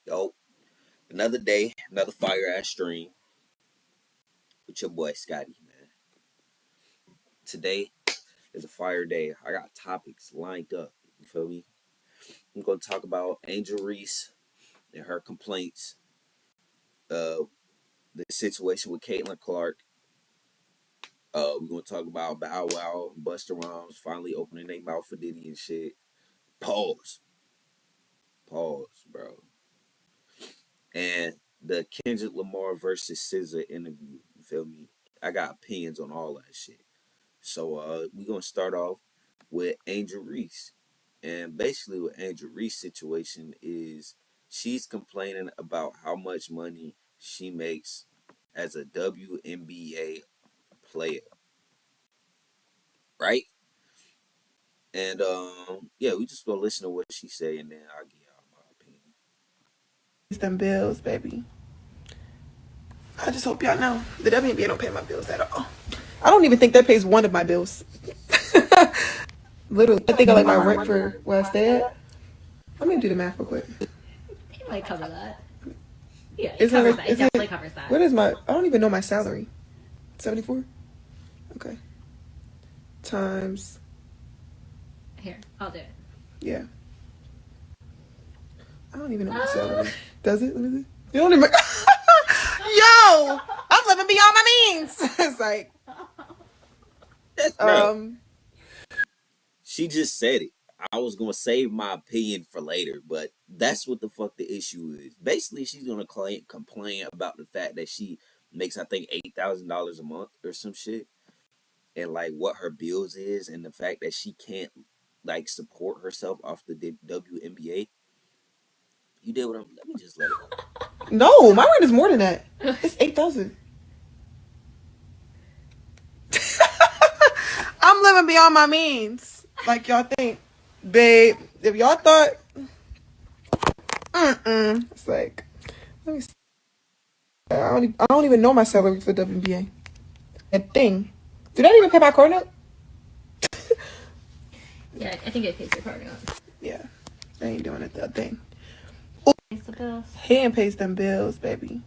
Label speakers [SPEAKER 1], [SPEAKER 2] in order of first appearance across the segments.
[SPEAKER 1] Yo, another day, another fire ass stream with your boy Scotty, man. Today is a fire day. I got topics lined up. You feel me? I'm gonna talk about Angel Reese and her complaints. The situation with Caitlin Clark. We're gonna talk about Bow Wow and Busta Rhymes finally opening their mouth for Diddy and shit. Pause. Pause, bro. And the Kendrick Lamar versus SZA interview. You feel me? I got opinions on all that shit. So we're gonna start off with Angel Reese. And basically what Angel Reese situation is she's complaining about how much money she makes as a WNBA player. Right? And yeah, we just gonna listen to what she say and then I'll give y'all my opinion.
[SPEAKER 2] Them bills, baby. I just hope y'all know the WNBA don't pay my bills at all. I don't even think that pays one of my bills. Literally, I think I like my rent for where I stay at. Let me do the math real quick.
[SPEAKER 3] It might cover that. Yeah,
[SPEAKER 2] It
[SPEAKER 3] covers that. It definitely covers that.
[SPEAKER 2] What is my? I don't even know my salary. 74. Okay. Times.
[SPEAKER 3] Here, I'll do it.
[SPEAKER 2] Yeah. I don't even know my salary. Does it? Let me see. You don't even. Yo, I'm living beyond my means. It's like.
[SPEAKER 1] Bro, she just said it. I was gonna save my opinion for later, but that's what the fuck the issue is. Basically, she's gonna complain about the fact that she makes, I think, $8,000 a month or some shit, and like what her bills is, and the fact that she can't like support herself off the WNBA. You did what I'm. Let me just let it go.
[SPEAKER 2] No, my rent is more than that. It's 8,000. I'm living beyond my means, like y'all think, babe. If y'all thought, it's like, let me see. I don't even know my salary for WNBA. A thing. Do that even pay my car note?
[SPEAKER 3] Yeah, I think it pays your car note.
[SPEAKER 2] Yeah, I ain't doing it. That thing.
[SPEAKER 3] Pays the bills.
[SPEAKER 2] He ain't pays them bills, baby.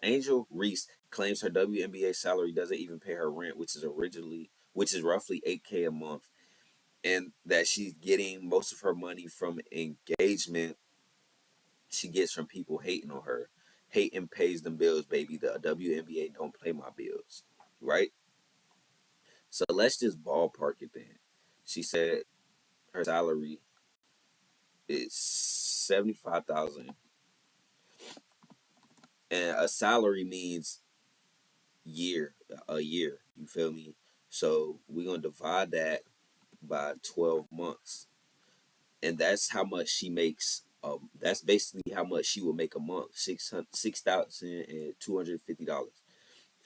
[SPEAKER 1] Angel Reese claims her WNBA salary doesn't even pay her rent, which is roughly $8K a month, and that she's getting most of her money from engagement she gets from people hating on her. Hating pays them bills, baby. The WNBA don't pay my bills, right? So let's just ballpark it then. She said her salary is 75,000, and a salary means a year. You feel me? So we're gonna divide that by 12 months, and that's how much she makes. That's basically how much she will make a month. $6,250.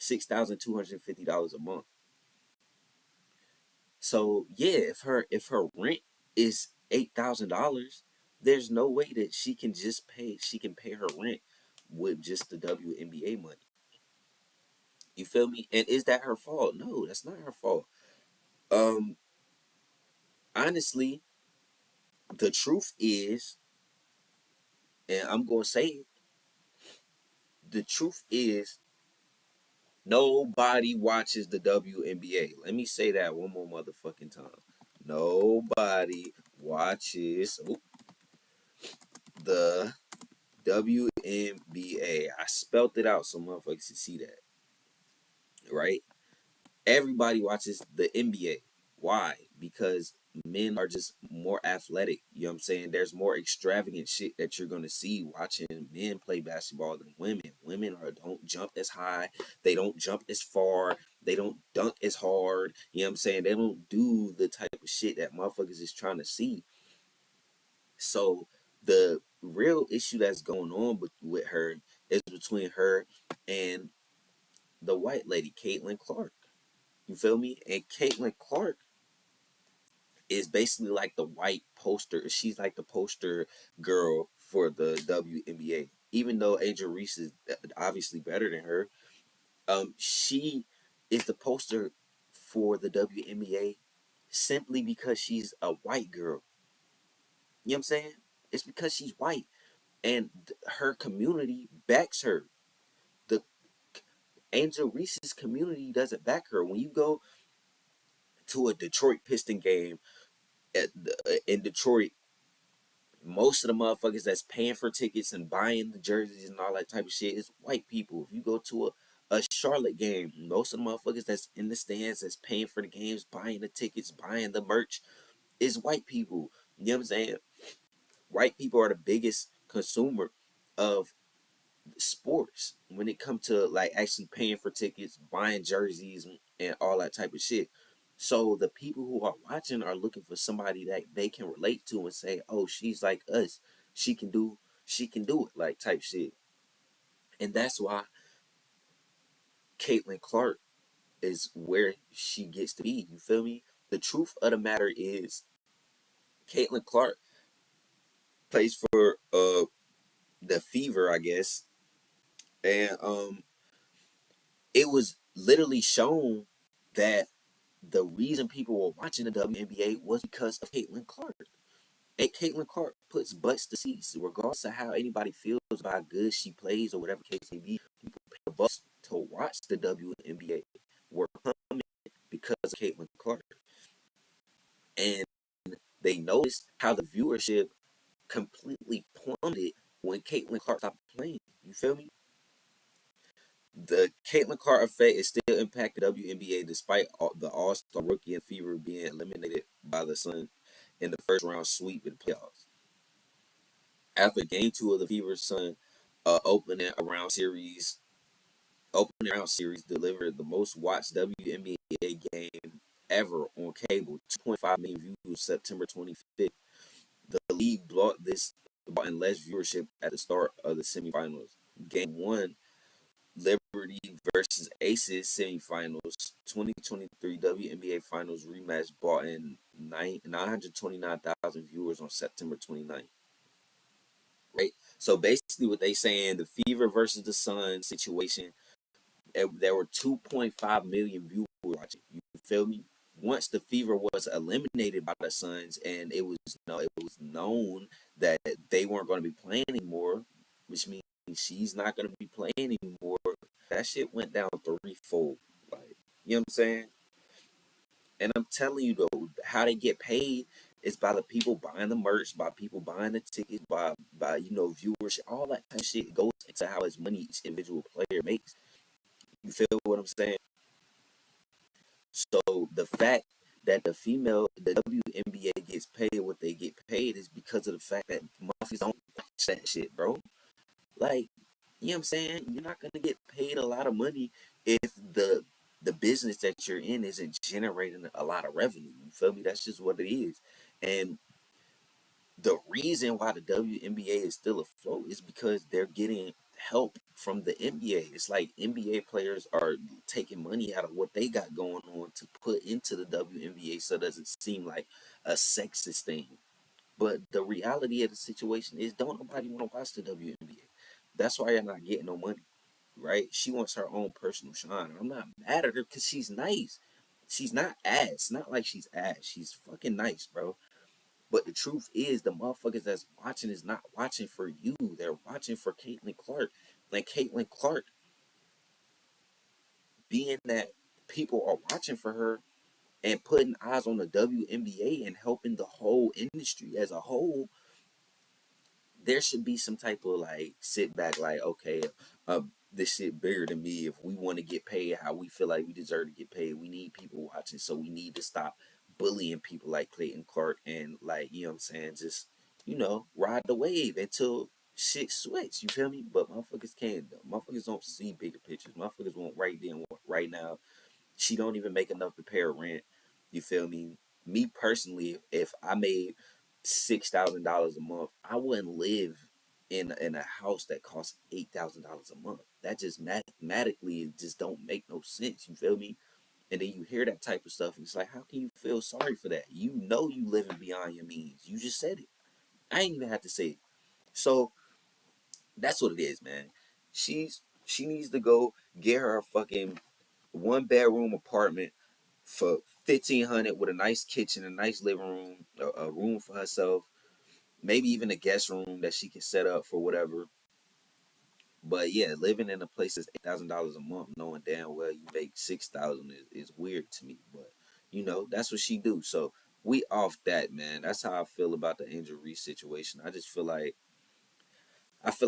[SPEAKER 1] $6,250 a month. So yeah, if her rent is $8,000, there's no way that she can pay her rent with just the WNBA money. You feel me? And is that her fault? No, that's not her fault. Um, honestly, the truth is, and I'm gonna say it, the truth is nobody watches the WNBA. Let me say that one more motherfucking time. Nobody watches the WNBA. I spelt it out so motherfuckers can see that. Right? Everybody watches the NBA. Why? Because men are just more athletic. You know what I'm saying? There's more extravagant shit that you're gonna see watching men play basketball than women. Women don't jump as high, they don't jump as far, they don't dunk as hard. You know what I'm saying? They don't do the type of shit that motherfuckers is trying to see. So the real issue that's going on with her is between her and the white lady, Caitlin Clark. You feel me? And Caitlin Clark is basically like the white poster. She's like the poster girl for the WNBA. Even though Angel Reese is obviously better than her, she is the poster for the WNBA simply because she's a white girl. You know what I'm saying? It's because she's white. and her community backs her. The Angel Reese's community doesn't back her. When you go to a Detroit Piston game in Detroit, most of the motherfuckers that's paying for tickets and buying the jerseys and all that type of shit is white people. If you go to a Charlotte game, most of the motherfuckers that's in the stands that's paying for the games, buying the tickets, buying the merch is white people. You know what I'm saying? White people are the biggest consumer of sports when it comes to like actually paying for tickets, buying jerseys, and all that type of shit. So the people who are watching are looking for somebody that they can relate to and say, "Oh, she's like us. She can do, she can do it," like type shit. And that's why Caitlin Clark is where she gets to be. You feel me? The truth of the matter is, Caitlin Clark plays for the Fever, I guess, and it was literally shown that the reason people were watching the WNBA was because of Caitlin Clark. And Caitlin Clark puts butts to seats, regardless of how anybody feels about how good she plays or whatever case may be. People pay the bus to watch the WNBA. We're coming because of Caitlin Clark, and they noticed how the viewership completely plummeted when Caitlin Clark stopped playing. You feel me? The Caitlin Clark effect is still impacting the WNBA despite the All-Star rookie and Fever being eliminated by the Sun in the first round sweep in the playoffs. After Game 2 of the Fever Sun opening round series delivered the most watched WNBA game ever on cable, 2.5 million views September 25th. The league brought in less viewership at the start of the semifinals. Game 1, Liberty versus Aces semifinals, 2023 WNBA Finals rematch brought in 929,000 viewers on September 29th. Right? So basically, what they saying, the Fever versus the Sun situation, there were 2.5 million viewers watching. You feel me? Once the Fever was eliminated by the Suns, and it was known that they weren't going to be playing anymore, which means she's not going to be playing anymore. That shit went down threefold. Like, you know what I'm saying? And I'm telling you though, how they get paid is by the people buying the merch, by people buying the tickets, by viewership, all that kind of shit goes into how much money each individual player makes. You feel what I'm saying? So the fact that the WNBA gets paid what they get paid is because of the fact that motherfuckers don't watch that shit, bro. Like, you know what I'm saying? You're not gonna get paid a lot of money if the business that you're in isn't generating a lot of revenue. You feel me? That's just what it is. And the reason why the WNBA is still afloat is because they're getting help from the NBA. It's like NBA players are taking money out of what they got going on to put into the WNBA so it doesn't seem like a sexist thing. But the reality of the situation is don't nobody want to watch the WNBA. That's why you're not getting no money, right? She wants her own personal shine. I'm not mad at her because she's nice. She's not ass. Not like she's ass. She's fucking nice, bro. But the truth is, the motherfuckers that's watching is not watching for you. They're watching for Caitlin Clark. Like Caitlin Clark, being that people are watching for her and putting eyes on the WNBA and helping the whole industry as a whole, there should be some type of like sit back, like, okay, this shit bigger than me. If we want to get paid how we feel like we deserve to get paid, we need people watching. So we need to stop bullying people like Clayton Clark and, like, you know what I'm saying, just, ride the wave until shit switch. You feel me? But motherfuckers can't. Motherfuckers don't see bigger pictures. Motherfuckers want right then, right now. She don't even make enough to pay her rent. You feel me? Me personally, if I made $6,000 a month, I wouldn't live in a house that costs $8,000 a month. That just mathematically, it just don't make no sense. You feel me? And then you hear that type of stuff, and it's like, how can you feel sorry for that? You know you living beyond your means. You just said it. I ain't even have to say it. So that's what it is, man. She needs to go get her a fucking 1 bedroom apartment for 1,500 with a nice kitchen, a nice living room, a room for herself, maybe even a guest room that she can set up for whatever. But yeah, living in a place that's $8,000 a month, knowing damn well you make 6,000 is weird to me. But you know, that's what she do. So we off that, man. That's how I feel about the Angel Reese situation. I feel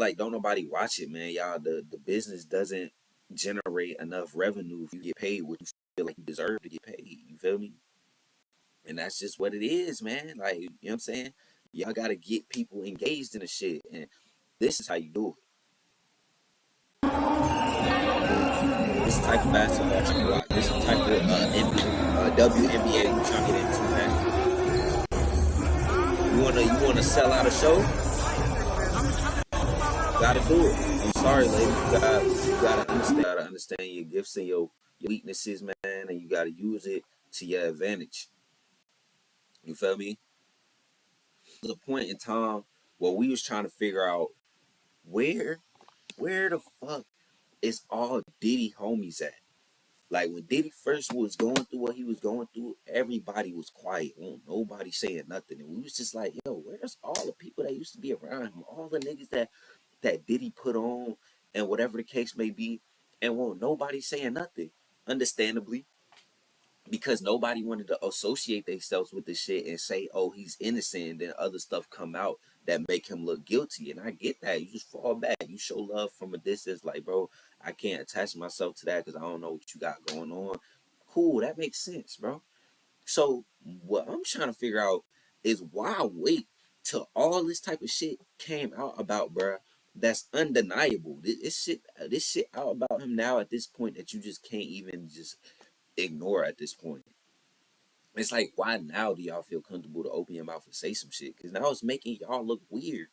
[SPEAKER 1] like don't nobody watch it, man. Y'all, the business doesn't generate enough revenue if you get paid what you feel like you deserve to get paid. You feel me? And that's just what it is, man. Like, you know what I'm saying? Y'all gotta get people engaged in the shit. And this is how you do it. This type of basketball you watch. This type of WNBA we trying to get into, man. You wanna sell out a show? Gotta do it. I'm sorry, lady. You gotta understand your gifts and your weaknesses, man, and you gotta use it to your advantage. You feel me? There's a point in time where we was trying to figure out where where the fuck is all Diddy homies at? Like when Diddy first was going through what he was going through, everybody was quiet. Nobody saying nothing. And we was just like, yo, where's all the people that used to be around him? All the niggas that Diddy put on and whatever the case may be. And won't nobody saying nothing. Understandably, because nobody wanted to associate themselves with this shit and say, oh, he's innocent, and then other stuff come out that make him look guilty. And I get that. You just fall back. You show love from a distance. Like, bro, I can't attach myself to that because I don't know what you got going on. Cool, that makes sense, bro. So what I'm trying to figure out is why wait till all this type of shit came out about, bro. That's undeniable. This shit out about him now at this point that you just can't even just ignore at this point. It's like, why now do y'all feel comfortable to open your mouth and say some shit? Because now it's making y'all look weird.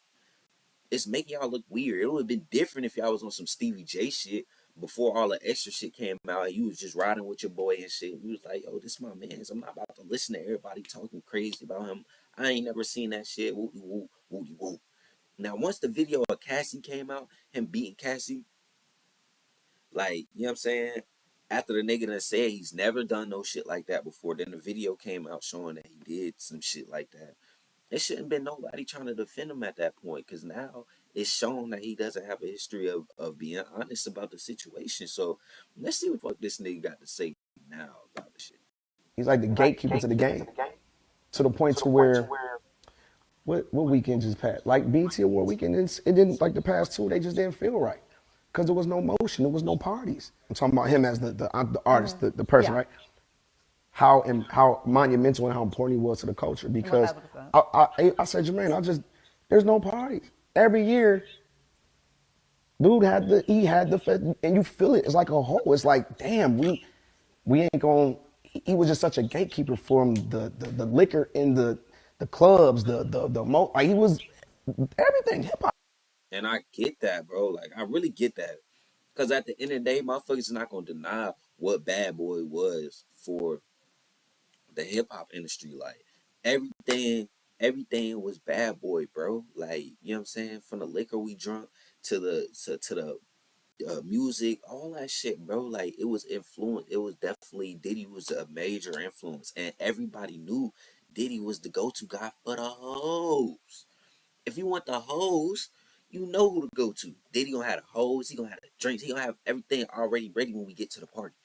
[SPEAKER 1] It's making y'all look weird. It would have been different if y'all was on some Stevie J shit before all the extra shit came out and you was just riding with your boy and shit. You was like, yo, this my man. I'm not about to listen to everybody talking crazy about him. I ain't never seen that shit. Woo woo woo woo. Now, once the video of Cassie came out, him beating Cassie, like, you know what I'm saying? After the nigga done said he's never done no shit like that before, then the video came out showing that he did some shit like that. There shouldn't been nobody trying to defend him at that point because now it's shown that he doesn't have a history of being honest about the situation. So let's see what the fuck this nigga got to say now about the shit.
[SPEAKER 4] He's like the gatekeeper to the game, to the point to where what weekend just passed? Like BT Award weekend, it didn't like the past two. They just didn't feel right because there was no motion, there was no parties. I'm talking about him as the artist, the person,
[SPEAKER 5] Yeah,
[SPEAKER 4] right? How monumental and how important he was to the culture. Because
[SPEAKER 5] 100%.
[SPEAKER 4] I said, Jermaine, there's no parties every year. Dude he had the fest, and you feel it. It's like a hole. It's like, damn, we ain't going. He was just such a gatekeeper for him. The liquor in the clubs, like he was everything hip hop.
[SPEAKER 1] And I get that, bro. Like I really get that. Cause at the end of the day, motherfuckers are not gonna deny what Bad Boy was for the hip hop industry. Like everything, everything was Bad Boy, bro. Like you know what I'm saying. From the liquor we drunk to the music, all that shit, bro. Like it was influence. It was definitely Diddy was a major influence, and everybody knew Diddy was the go-to guy for the hoes. If you want the hoes, you know who to go to. Diddy gonna have the hoes. He gonna have the drinks. He gonna have everything already ready when we get to the party.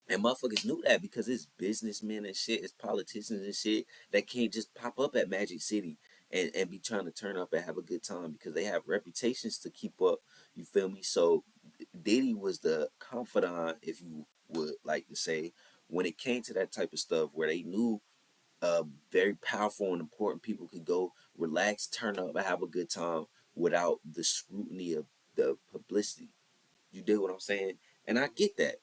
[SPEAKER 1] And motherfuckers knew that because it's businessmen and shit, it's politicians and shit that can't just pop up at Magic City and be trying to turn up and have a good time because they have reputations to keep up. You feel me? So Diddy was the confidant, if you would like to say, when it came to that type of stuff where they knew very powerful and important people could go relax, turn up, and have a good time without the scrutiny of the publicity. You dig what I'm saying? And I get that.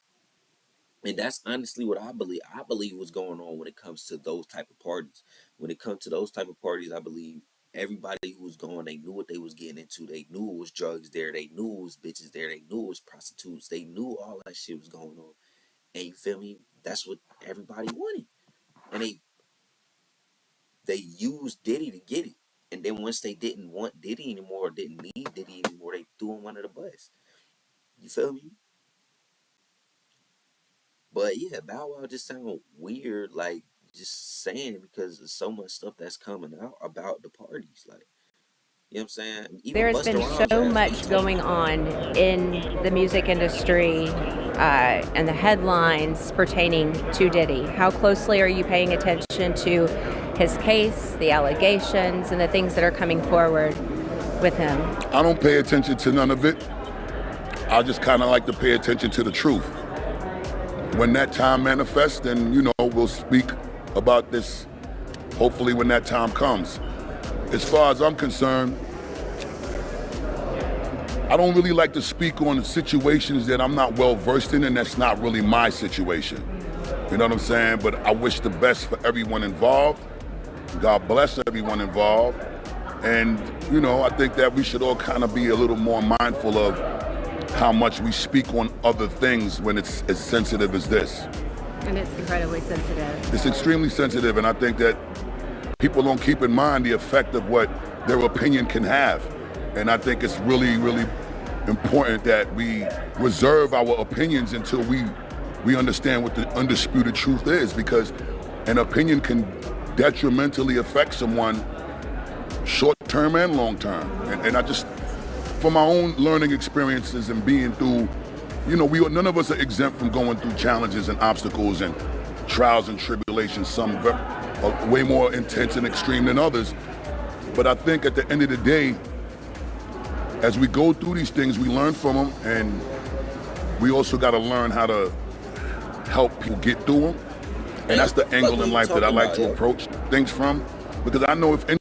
[SPEAKER 1] And that's honestly what I believe. I believe what's going on when it comes to those type of parties. When it comes to those type of parties, I believe everybody who was going, they knew what they was getting into. They knew it was drugs there. They knew it was bitches there. They knew it was prostitutes. They knew all that shit was going on. And you feel me? That's what everybody wanted. And they used Diddy to get it. And then once they didn't want Diddy anymore, or didn't need Diddy anymore, they threw him under the bus. You feel me? But yeah, Bow Wow just sound weird. Like just saying it because there's so much stuff that's coming out about the parties. Like, you know what I'm saying? Even
[SPEAKER 5] There's
[SPEAKER 1] Busta
[SPEAKER 5] been
[SPEAKER 1] Rhymes
[SPEAKER 5] so
[SPEAKER 1] ass be
[SPEAKER 5] much
[SPEAKER 1] talking
[SPEAKER 5] going
[SPEAKER 1] about it.
[SPEAKER 5] on in the music industry and the headlines pertaining to Diddy. How closely are you paying attention to his case, the allegations, and the things that are coming forward with him?
[SPEAKER 6] I don't pay attention to none of it. I just kind of like to pay attention to the truth. When that time manifests, then, we'll speak about this, hopefully when that time comes. As far as I'm concerned, I don't really like to speak on situations that I'm not well versed in, and that's not really my situation. You know what I'm saying? But I wish the best for everyone involved. God bless everyone involved. And, I think that we should all kind of be a little more mindful of how much we speak on other things when it's as sensitive as this.
[SPEAKER 5] And it's incredibly sensitive.
[SPEAKER 6] It's extremely sensitive, and I think that people don't keep in mind the effect of what their opinion can have. And I think it's really, really important that we reserve our opinions until we understand what the undisputed truth is, because an opinion can detrimentally affect someone short-term and long-term. And I just, from my own learning experiences and being through, none of us are exempt from going through challenges and obstacles and trials and tribulations, some are way more intense and extreme than others. But I think at the end of the day, as we go through these things, we learn from them, and we also got to learn how to help people get through them. And that's the angle in life that I like to approach things from, because I know if any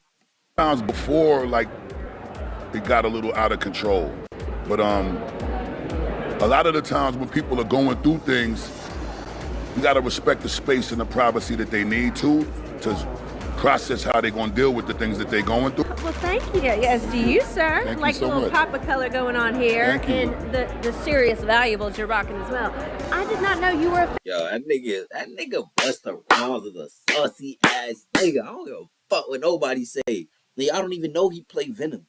[SPEAKER 6] times before, like, it got a little out of control. But a lot of the times when people are going through things, you got to respect the space and the privacy that they need to process how they're going to deal with the things that they're going through.
[SPEAKER 5] Well, thank you. Yes, do you, sir?
[SPEAKER 6] Thank
[SPEAKER 5] like
[SPEAKER 6] you so
[SPEAKER 5] the little
[SPEAKER 6] much.
[SPEAKER 5] pop of color going on here,
[SPEAKER 6] Thank you.
[SPEAKER 5] and the serious valuables you're rocking as well. I did not know you were a
[SPEAKER 1] Yo, that nigga Busta Rhymes is a sussy ass nigga. I don't give a fuck what nobody say. Nigga, I don't even know he played Venom.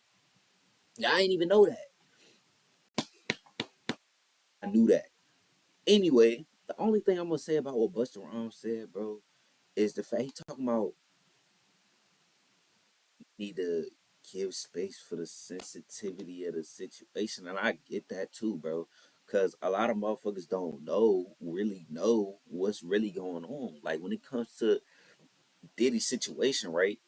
[SPEAKER 1] I ain't even know that. I knew that. Anyway, the only thing I'm gonna say about what Busta Rhymes said, bro, is the fact he talking about need to give space for the sensitivity of the situation, and I get that too, bro. Cause a lot of motherfuckers don't really know what's really going on. Like when it comes to Diddy's situation, right?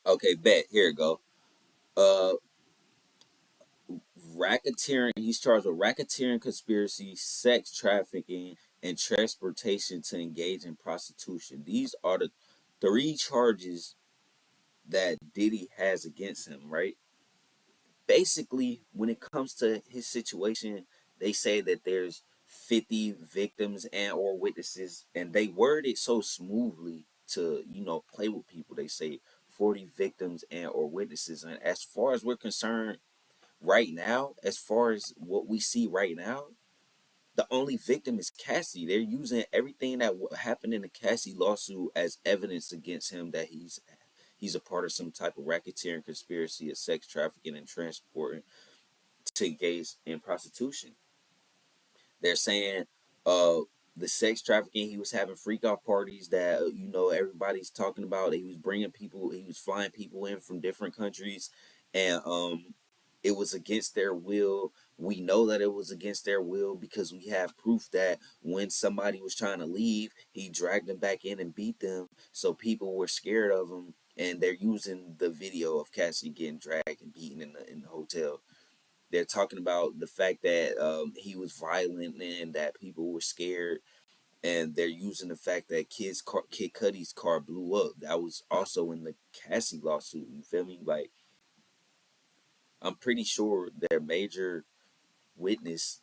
[SPEAKER 1] Okay, bet. Here it go. Uh, racketeering. He's charged with racketeering, conspiracy, sex trafficking, and transportation to engage in prostitution. These are the three charges that Diddy has against him, right? Basically, when it comes to his situation, they say that there's 50 victims and or witnesses, and they word it so smoothly to, play with people. They say 40 victims and or witnesses. And as far as we're concerned, right now, as far as what we see right now, the only victim is Cassie. They're using everything that happened in the Cassie lawsuit as evidence against him that he's a part of some type of racketeering conspiracy of sex trafficking and transporting to engage in prostitution. They're saying uh the sex trafficking, he was having freak out parties that everybody's talking about. He was bringing people, he was flying people in from different countries, and it was against their will. We know that it was against their will because we have proof that when somebody was trying to leave, he dragged them back in and beat them, so people were scared of him. And they're using the video of Cassie getting dragged and beaten in the hotel. They're talking about the fact that he was violent and that people were scared, and they're using the fact that Kid Cudi's car blew up. That was also in the Cassie lawsuit. You feel me? Like, I'm pretty sure their major witness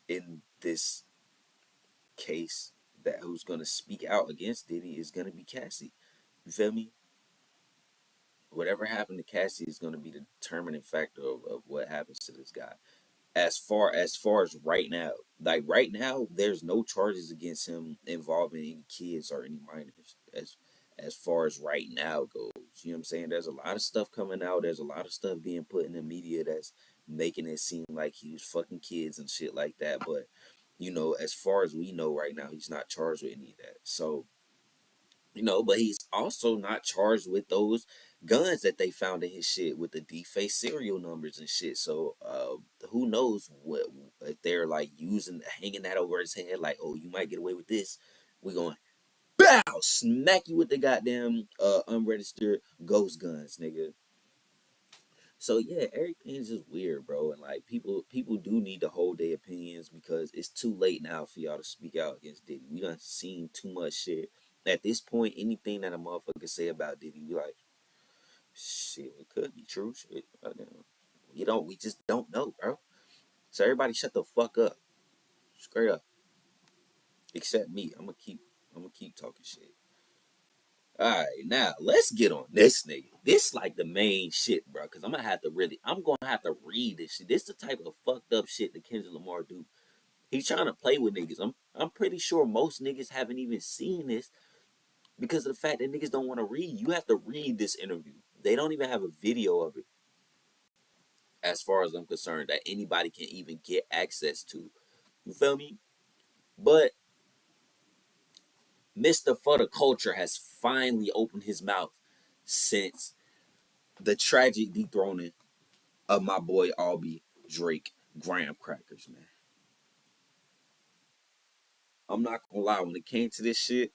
[SPEAKER 1] in this case that who's gonna speak out against Diddy is gonna be Cassie. You feel me? Whatever happened to Cassie is gonna be the determining factor of what happens to this guy. As far as right now, like right now, there's no charges against him involving any kids or any minors. As far as right now goes, you know what I'm saying? There's a lot of stuff coming out. There's a lot of stuff being put in the media that's making it seem like he was fucking kids and shit like that. But as far as we know right now, he's not charged with any of that. So but he's also not charged with those guns that they found in his shit with the defaced serial numbers and shit. So who knows what if they're like hanging that over his head, like, oh, you might get away with this. We're going bow smack you with the goddamn unregistered ghost guns, nigga. So yeah, everything's just weird, bro. And like people do need to hold their opinions because it's too late now for y'all to speak out against Diddy. We done seen too much shit. At this point, anything that a motherfucker say about Diddy, we like, shit, it could be true. Shit, we just don't know, bro. So everybody, shut the fuck up, straight up, except me. I'm gonna keep talking shit. All right, now let's get on this nigga. This like the main shit, bro. Cause I'm gonna have to read this shit. This the type of fucked up shit that Kendrick Lamar do. He's trying to play with niggas. I'm pretty sure most niggas haven't even seen this because of the fact that niggas don't want to read. You have to read this interview. They don't even have a video of it, as far as I'm concerned, that anybody can even get access to. You feel me? But Mr. For the Culture has finally opened his mouth since the tragic dethroning of my boy Albie Drake graham crackers, man. I'm not gonna lie, when it came to this shit,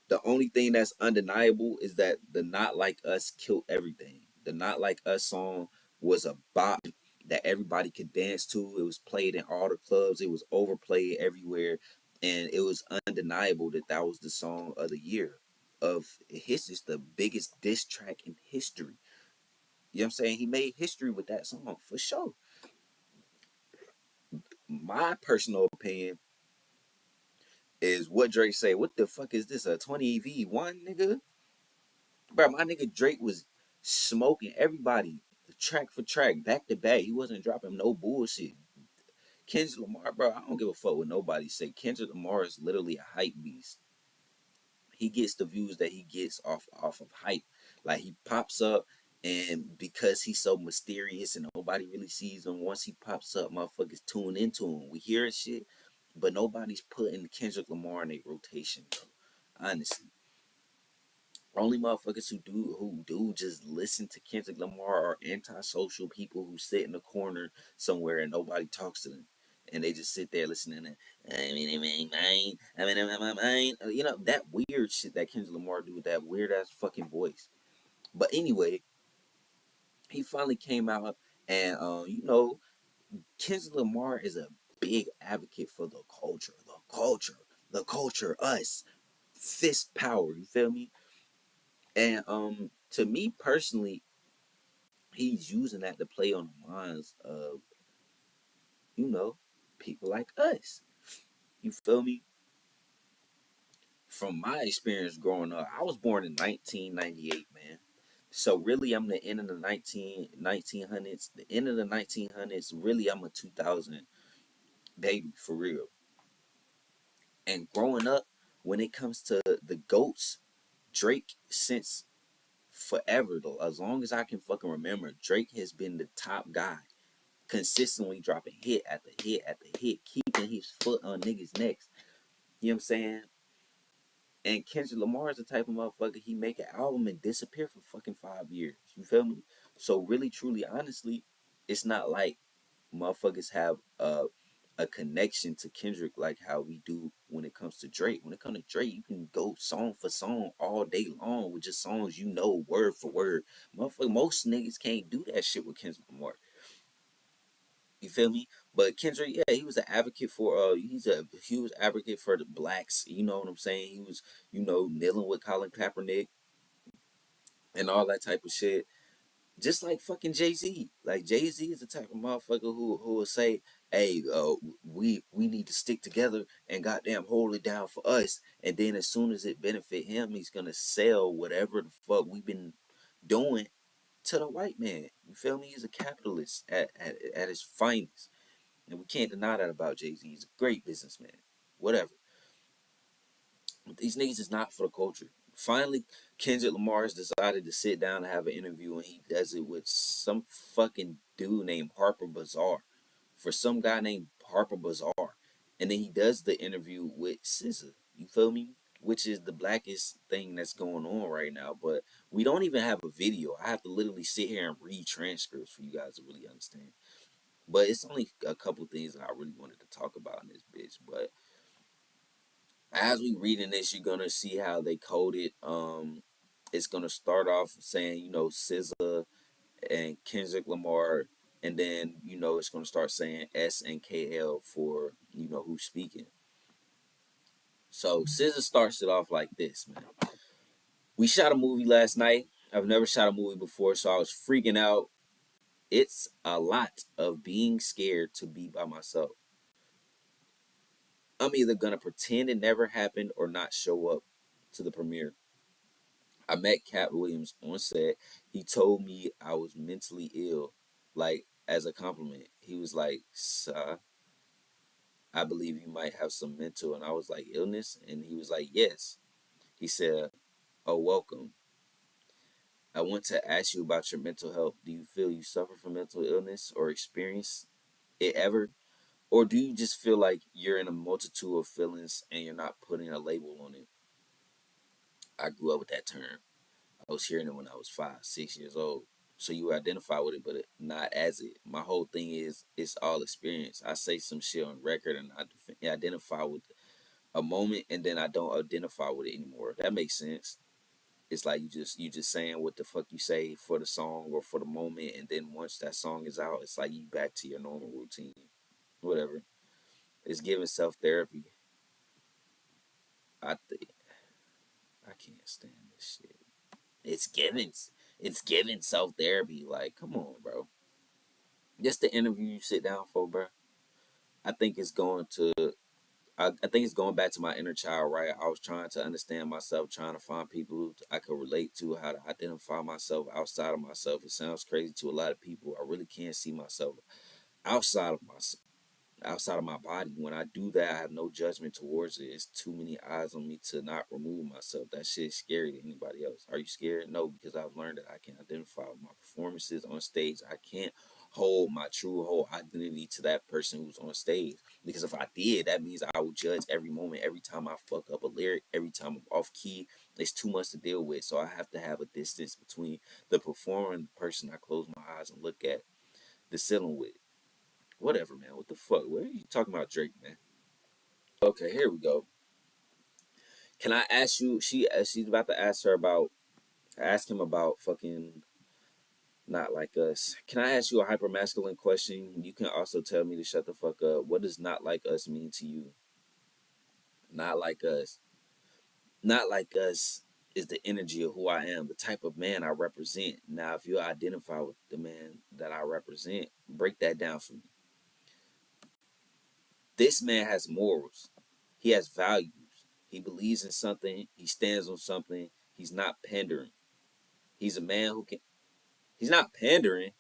[SPEAKER 1] the only thing that's undeniable is that the Not Like Us killed everything. The Not Like Us song was a bop that everybody could dance to. It was played in all the clubs, it was overplayed everywhere, and it was undeniable that that was the song of the year of his. It's the biggest diss track in history. You know what I'm saying? He made history with that song for sure. My personal opinion is what Drake say. What the fuck is this? A 20v1, nigga? Bro, my nigga Drake was smoking everybody track for track, back to back. He wasn't dropping no bullshit. Kendrick Lamar, bro, I don't give a fuck what nobody say. Kendrick Lamar is literally a hype beast. He gets the views that he gets off of hype. Like he pops up, and because he's so mysterious and nobody really sees him, once he pops up, motherfuckers tune into him. We hear his shit, but nobody's putting Kendrick Lamar in a rotation, bro. Honestly. Only motherfuckers who do just listen to Kendrick Lamar are antisocial people who sit in the corner somewhere and nobody talks to them. And they just sit there listening to that weird shit that Kendrick Lamar do with that weird ass fucking voice. But anyway, he finally came out and Kendrick Lamar is a big advocate for the culture, us, fist power, you feel me? And to me personally, he's using that to play on the minds of, you know, people like us. You feel me? From my experience growing up, I was born in 1998, man. So really, I'm the end of the 1900s. The end of the 1900s, really, I'm a 2000 baby, for real. And growing up, when it comes to the GOATs, Drake, since forever, though, as long as I can fucking remember, Drake has been the top guy, consistently dropping hit after hit after hit, keeping his foot on niggas' necks. You know what I'm saying? And Kendrick Lamar is the type of motherfucker, he make an album and disappear for fucking 5 years. You feel me? So really, truly, honestly, it's not like motherfuckers have a connection to Kendrick like how we do when it comes to Drake. When it comes to Drake, you can go song for song all day long with just songs you know word for word. Motherfucker, most niggas can't do that shit with Kendrick Lamar. You feel me? But Kendrick, yeah, he was an advocate for he's a huge advocate for the blacks. You know what I'm saying? He was, kneeling with Colin Kaepernick and all that type of shit. Just like fucking Jay-Z. Like Jay-Z is the type of motherfucker who will say, hey, we need to stick together and goddamn hold it down for us. And then as soon as it benefit him, he's gonna sell whatever the fuck we've been doing to the white man. You feel me? He's a capitalist at his finest. And we can't deny that about Jay-Z. He's a great businessman. Whatever. But these niggas is not for the culture. Finally, Kendrick Lamar has decided to sit down and have an interview, and he does it with some fucking dude named Harper Bazaar, for some guy named Harper Bazaar, and then he does the interview with SZA. You feel me? Which is the blackest thing that's going on right now. But we don't even have a video. I have to literally sit here and read transcripts for you guys to really understand. But it's only a couple things that I really wanted to talk about in this bitch. But as we reading this, you're gonna see how they coded. It's gonna start off saying, SZA and Kendrick Lamar, and then it's gonna start saying S and KL for who's speaking. So SZA starts it off like this, man. We shot a movie last night. I've never shot a movie before, so I was freaking out. It's a lot of being scared to be by myself. I'm either gonna pretend it never happened or not show up to the premiere. I met Cat Williams on set. He told me I was mentally ill, like as a compliment. He was like, I believe you might have some mental. And I was like, illness? And he was like, yes. He said, oh, welcome. I want to ask you about your mental health. Do you feel you suffer from mental illness or experience it ever? Or do you just feel like you're in a multitude of feelings and you're not putting a label on it? I grew up with that term. I was hearing it when I was 5, 6 years old. So you identify with it, but not as it. My whole thing is it's all experience. I say some shit on record and I identify with a moment, and then I don't identify with it anymore. That makes sense. It's like you just saying what the fuck you say for the song or for the moment, and then once that song is out, it's like you back to your normal routine. Whatever. It's giving self therapy. I think I can't stand this shit. It's giving self therapy. Like, come on, bro. Just the interview you sit down for, bro. I think it's going to. I think it's going back to my inner child, right? I was trying to understand myself, trying to find people I could relate to, how to identify myself outside of myself. It sounds crazy to a lot of people. I really can't see myself outside of myself, outside of my body. When I do that, I have no judgment towards it. It's too many eyes on me to not remove myself. That shit's scary to anybody else. Are you scared? No, because I've learned that I can identify with my performances on stage. I can't hold my true whole identity to that person who's on stage. Because if I did, that means I would judge every moment, every time I fuck up a lyric, every time I'm off key. It's too much to deal with. So I have to have a distance between the performer and the person I close my eyes and look at, the ceiling with. Whatever, man. What the fuck? What are you talking about, Drake, man? Okay, here we go. Can I ask you? She's about to ask him about fucking not like us. Can I ask you a hyper masculine question? You can also tell me to shut the fuck up. What does not like us mean to you? Not like us. Not like us is the energy of who I am, the type of man I represent. Now, if you identify with the man that I represent, break that down for me. This man has morals. He has values. He believes in something. He stands on something. He's not pandering. He's a man who can. He's not pandering.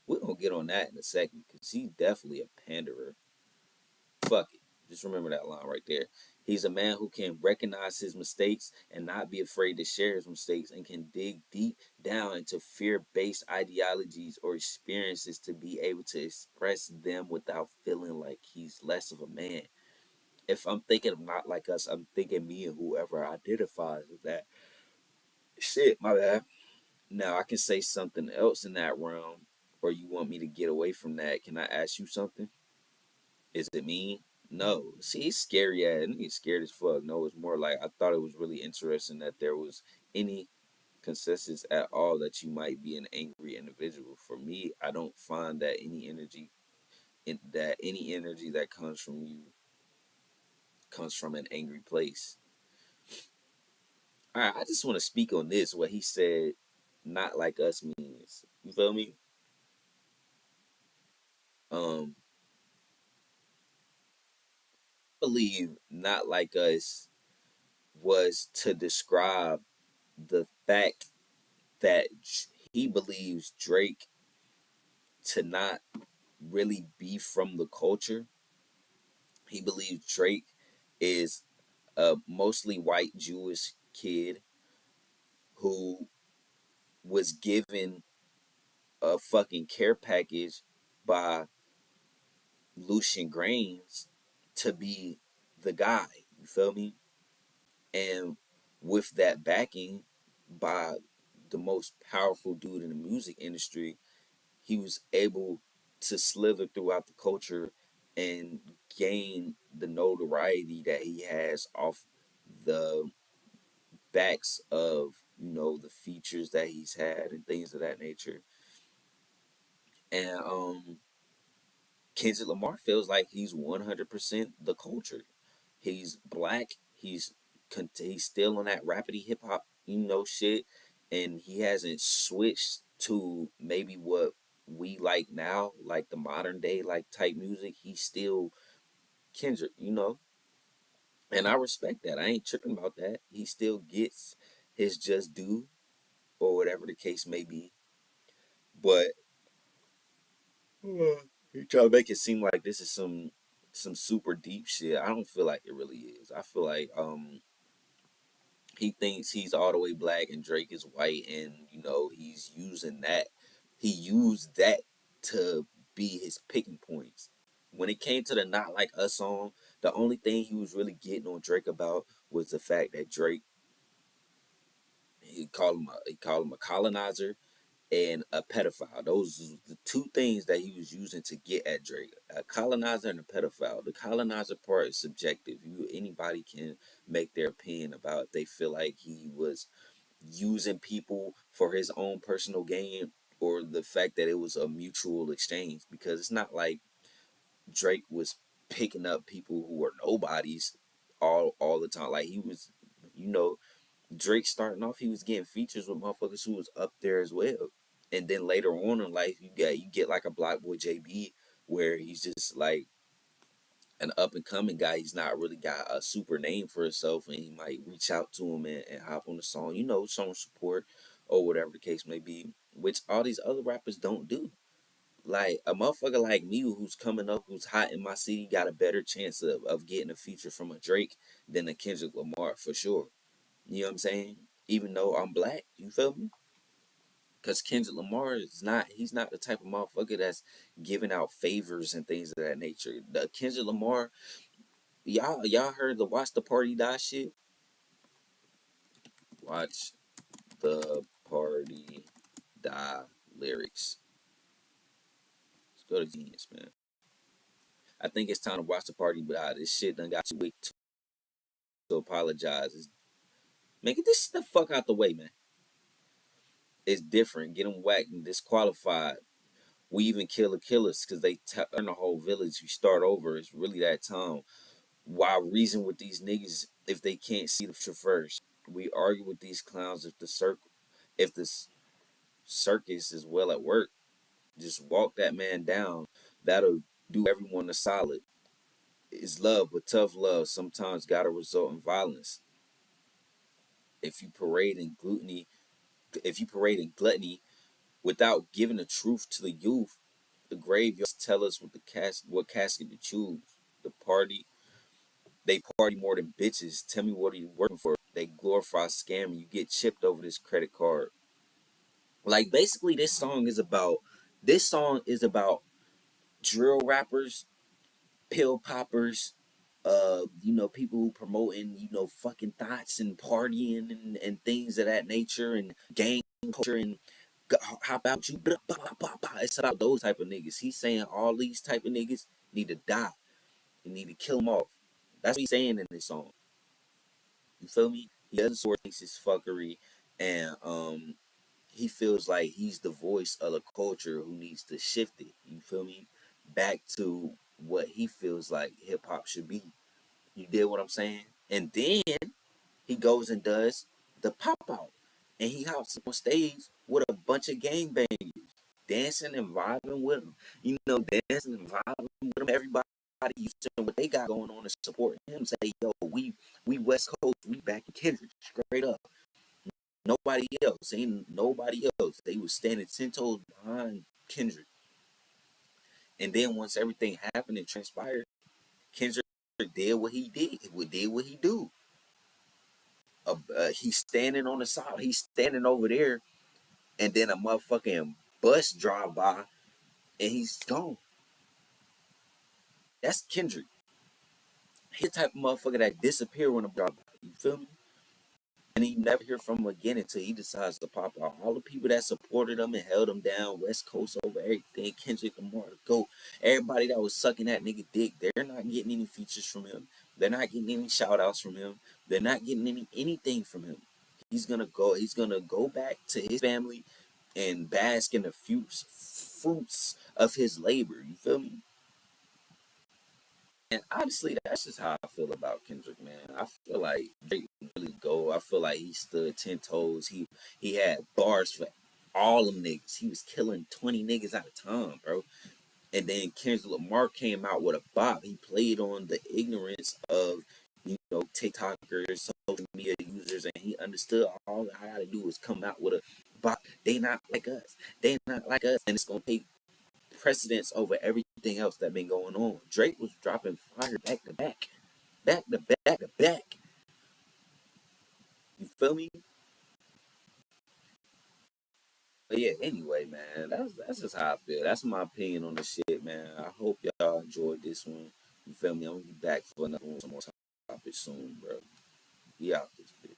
[SPEAKER 1] We're going to get on that in a second because he's definitely a panderer. Fuck it. Just remember that line right there. He's a man who can recognize his mistakes and not be afraid to share his mistakes and can dig deep down into fear-based ideologies or experiences to be able to express them without feeling like he's less of a man. If I'm thinking of not like us, I'm thinking me and whoever identifies with that. Shit, my bad. Now I can say something else in that realm, or you want me to get away from that. Can I ask you something? Is it me? No. See, he's scary ass. He's scared as fuck. No, it's more like I thought it was really interesting that there was any consensus at all that you might be an angry individual. For me, I don't find that any energy that comes from you comes from an angry place. All right, I just want to speak on this. What he said, not like us means. You feel me? Um, I believe not like us was to describe the fact that he believes Drake to not really be from the culture. He believes Drake is a mostly white Jewish kid who was given a fucking care package by Lucian Grains to be the guy. You feel me? And with that backing by the most powerful dude in the music industry, he was able to slither throughout the culture and gain the notoriety that he has off the backs of, the features that he's had and things of that nature. And Kendrick Lamar feels like he's 100% the culture. He's black. He's still on that rapidy hip hop, shit, and he hasn't switched to maybe what we like now, like the modern day like type music. He's still Kendrick. And I respect that. I ain't tripping about that. He still gets his just due, or whatever the case may be. But he try to make it seem like this is some super deep shit. I don't feel like it really is. I feel like he thinks he's all the way black and Drake is white, and he's using that. He used that to be his picking points. When it came to the Not Like Us song, the only thing he was really getting on Drake about was the fact that Drake, he called him a colonizer and a pedophile. Those are the two things that he was using to get at Drake: a colonizer and a pedophile. The colonizer part is subjective. Anybody can make their opinion about if they feel like he was using people for his own personal gain, or the fact that it was a mutual exchange. Because it's not like Drake was picking up people who were nobodies all the time. Like he was, you know, Drake starting off, he was getting features with motherfuckers who was up there as well. And then later on in life, you get like a Block Boy JB, where he's just like an up and coming guy. He's not really got a super name for himself, and he might reach out to him and hop on the song, show support or whatever the case may be, which all these other rappers don't do. Like a motherfucker like me who's coming up, who's hot in my city, got a better chance of getting a feature from a Drake than a Kendrick Lamar for sure. You know what I'm saying? Even though I'm black, you feel me? Because Kendrick Lamar he's not the type of motherfucker that's giving out favors and things of that nature. The Kendrick Lamar, y'all heard the Watch the Party Die shit? Watch the Party Die lyrics. Let's go to Genius, man. I think it's time to watch the party die. This shit done got too weak to apologize. Man, get this the fuck out the way, man. It's different. Get them whacked and disqualified. We even kill the killers because they turn the whole village. We start over. It's really that time. Why reason with these niggas if they can't see the future first? We argue with these clowns if the circus is well at work. Just walk that man down. That'll do everyone a solid. It's love, but tough love sometimes gotta result in violence. If you parade in gluttony, without giving the truth to the youth, the graveyards tell us what casket to choose. The party, they party more than bitches. Tell me what are you working for? They glorify scamming. You get chipped over this credit card. Like basically, this song is about drill rappers, pill poppers, people who promoting, fucking thoughts and partying and things of that nature and gang culture and how about you? Blah, blah, blah, blah. It's about those type of niggas. He's saying all these type of niggas need to die. You need to kill them off. That's what he's saying in this song. You feel me? He doesn't sort of thinks his fuckery, and he feels like he's the voice of the culture who needs to shift it. You feel me? Back to what he feels like hip hop should be. You did what I'm saying? And then he goes and does the pop out. And he hops on stage with a bunch of gangbangers, dancing and vibing with him. Dancing and vibing with him. Everybody used to what they got going on to support him. Say, yo, we West Coast, we back in Kendrick, straight up. Nobody else, ain't nobody else. They was standing 10 toes behind Kendrick. And then once everything happened and transpired, Kendrick did what he did. He did what he do. He's standing on the side. He's standing over there, and then a motherfucking bus drive by and he's gone. That's Kendrick. He's the type of motherfucker that disappear when a drive by. You feel me? And you never hear from him again until he decides to pop out. All the people that supported him and held him down, West Coast over everything, Kendrick Lamar, the GOAT, everybody that was sucking that nigga dick, they're not getting any features from him. They're not getting any shout outs from him. They're not getting anything from him. He's gonna go back to his family and bask in the fruits of his labor. You feel me? And honestly, that's just how I feel about Kendrick, man. I feel like Drake really go. I feel like he stood 10 toes. He had bars for all them niggas. He was killing 20 niggas at a time, bro. And then Kendrick Lamar came out with a bop. He played on the ignorance of TikTokers, social media users, and he understood all I gotta do is come out with a bop. They not like us. They not like us, and it's gonna take precedence over everything else that been going on. Drake was dropping fire back to back, back to back to back. You feel me? But yeah, anyway, man, that's just how I feel. That's my opinion on the shit, man. I hope y'all enjoyed this one. You feel me? I'm gonna be back for another one, some more topics soon, bro. We out this bitch.